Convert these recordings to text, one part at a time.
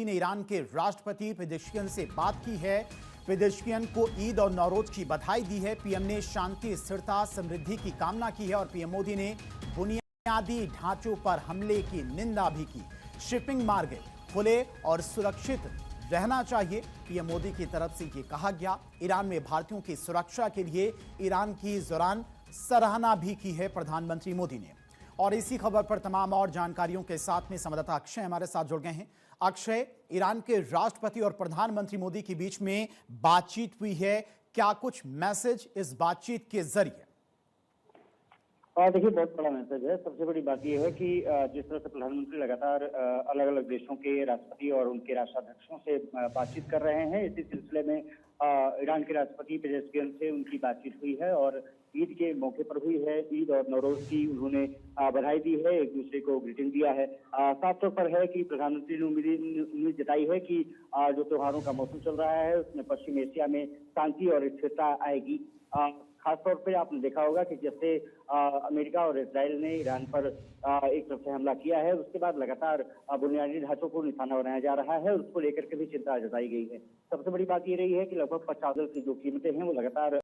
ने ईरान के राष्ट्रपति पेजेश्कियन से बात की है। पेजेश्कियन को ईद और नौरोज की बधाई दी है। पीएम ने शांति, स्थिरता, समृद्धि की कामना की है और पीएम मोदी ने बुनियादी ढांचों पर हमले की निंदा भी की। शिपिंग मार्ग खुले और सुरक्षित रहना चाहिए, पीएम मोदी की तरफ से ये कहा गया। ईरान में भारतीयों की सुरक्षा के लिए ईरान की इस दौरान सराहना भी की है प्रधानमंत्री मोदी ने। और इसी खबर पर तमाम और जानकारियों के साथ में संवाददाता अक्षय हमारे साथ जुड़ गए हैं। अक्षय, ईरान के राष्ट्रपति और प्रधानमंत्री मोदी के बीच में बातचीत हुई है, क्या कुछ मैसेज इस बातचीत के जरिए? देखिए, बहुत बड़ा मैसेज है। सबसे बड़ी बात यह है कि जिस तरह से प्रधानमंत्री लगातार अलग अलग देशों के राष्ट्रपति और उनके राष्ट्राध्यक्षों से बातचीत कर रहे हैं, इसी सिलसिले में ईरान के राष्ट्रपति पेजेश्कियन से उनकी बातचीत हुई है और ईद के मौके पर हुई है। ईद और नौरोज की उन्होंने बधाई दी है, एक दूसरे को ग्रीटिंग दिया है। साफ तौर पर है कि प्रधानमंत्री ने उम्मीद जताई है कि जो त्योहारों का मौसम चल रहा है उसमें पश्चिम एशिया में शांति और स्थिरता आएगी। खासतौर पे आपने देखा होगा कि जैसे अमेरिका और इजराइल ने ईरान पर एक तरफ से हमला किया है, उसके बाद लगातार बुनियादी ढांचों को निशाना बनाया जा रहा है और उसको लेकर के भी चिंता जताई गई है। सबसे बड़ी बात ये रही है कि लगभग 50 की जो कीमतें हैं वो लगातार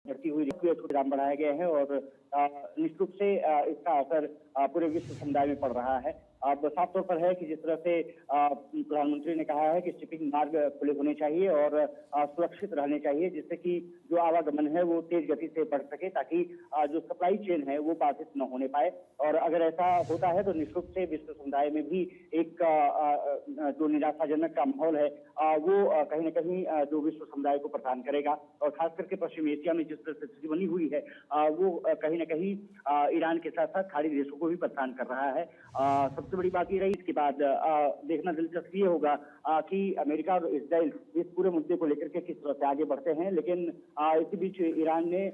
बढ़ती हुई दाम बढ़ाए गए हैं और निश्चित रूप से इसका असर पूरे विश्व समुदाय में पड़ रहा है। अब साफ तौर पर है कि जिस तरह से प्रधानमंत्री ने कहा है कि शिपिंग मार्ग खुले होने चाहिए और सुरक्षित रहने चाहिए, जिससे कि जो आवागमन है वो तेज गति से बढ़ सके, ताकि जो सप्लाई चेन है वो बाधित न होने पाए। और अगर ऐसा होता है तो निश्चित रूप से विश्व समुदाय में भी एक जो निराशाजनक का माहौल है वो कहीं न कहीं जो विश्व समुदाय को प्रदान करेगा। और खास करके पश्चिम एशिया में जिस तरह से स्थिति बनी हुई है वो कहीं न कहीं ईरान के साथ साथ खाड़ी देशों को भी परेशान कर रहा है। सबसे बड़ी बात ये रही, इसके बाद देखना दिलचस्प ये होगा कि अमेरिका और इजराइल इस पूरे मुद्दे को लेकर के किस तरह से आगे बढ़ते हैं। लेकिन इसी बीच ईरान ने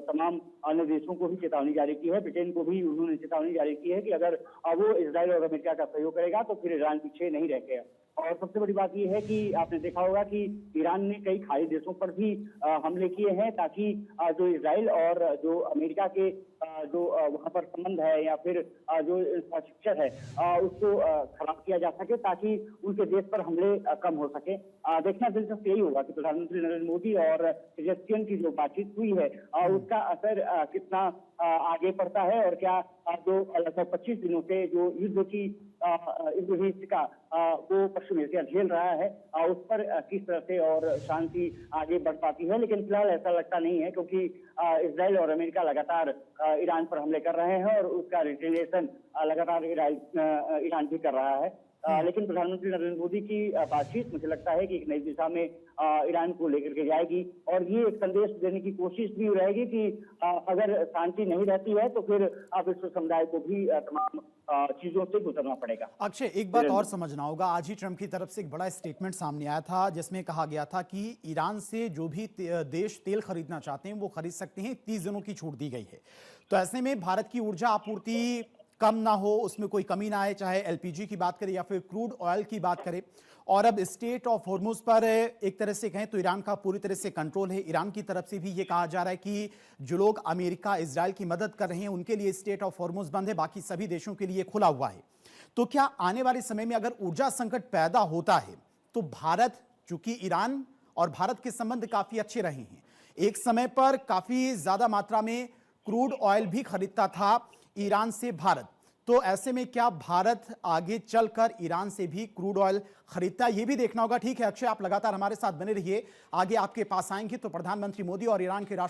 तमाम अन्य देशों को भी चेतावनी जारी की है। ब्रिटेन को भी उन्होंने चेतावनी जारी की है कि अगर वो इजराइल और अमेरिका का सहयोग करेगा तो फिर ईरान पीछे नहीं रह गया। और सबसे बड़ी बात यह है कि आपने देखा होगा कि ईरान ने कई खाड़ी देशों पर भी हमले किए हैं, ताकि जो इजराइल और जो अमेरिका के जो वहां पर संबंध है या फिर जो इंफ्रास्ट्रक्चर है उसको खराब किया जा सके, ताकि उनके देश पर हमले कम हो सके। देखना दिलचस्प यही होगा कि प्रधानमंत्री नरेंद्र मोदी और पेजेश्कियन की जो बातचीत हुई है उसका असर कितना आगे पड़ता है और क्या जो लगभग 25 दिनों से जो युद्ध का वो पश्चिम एशिया झेल रहा है उस पर किस तरह से और शांति आगे बढ़ पाती है। लेकिन फिलहाल ऐसा लगता नहीं है, क्योंकि इजराइल और अमेरिका लगातार ईरान पर हमले कर रहे हैं और उसका रिटेलिएशन लगातार ईरान भी कर रहा है। लेकिन प्रधानमंत्री नरेंद्र मोदी की बातचीत मुझे लगता है कि एक नई दिशा में ईरान को लेकर के जाएगी और ये एक संदेश देने की कोशिश भी रहेगी कि अगर शांति नहीं रहती है तो फिर विश्व समुदाय को भी तमाम चीजों से गुजरना पड़ेगा। अक्षय, एक बात और समझना होगा, आज ही ट्रंप की तरफ से एक बड़ा स्टेटमेंट सामने आया था जिसमें कहा गया था कि ईरान से जो भी देश तेल खरीदना चाहते हैं वो खरीद सकते हैं, 30 दिनों की छूट दी गई है। तो ऐसे में भारत की ऊर्जा आपूर्ति कम ना हो, उसमें कोई कमी ना आए, चाहे एलपीजी की बात करें या फिर क्रूड ऑयल की बात करें। और अब स्टेट ऑफ हॉर्मुज पर एक तरह से कहें तो ईरान का पूरी तरह से कंट्रोल है। ईरान की तरफ से भी ये कहा जा रहा है कि जो लोग अमेरिका, इजराइल की मदद कर रहे हैं उनके लिए स्टेट ऑफ हॉर्मुज बंद है, बाकी सभी देशों के लिए खुला हुआ है। तो क्या आने वाले समय में अगर ऊर्जा संकट पैदा होता है तो भारत, चूंकि ईरान और भारत के संबंध काफी अच्छे रहे हैं, एक समय पर काफी ज्यादा मात्रा में क्रूड ऑयल भी खरीदता था ईरान से भारत, तो ऐसे में क्या भारत आगे चलकर ईरान से भी क्रूड ऑयल खरीदता है, ये भी देखना होगा। ठीक है अक्षय, आप लगातार हमारे साथ बने रहिए, आगे आपके पास आएंगे तो प्रधानमंत्री मोदी और ईरान के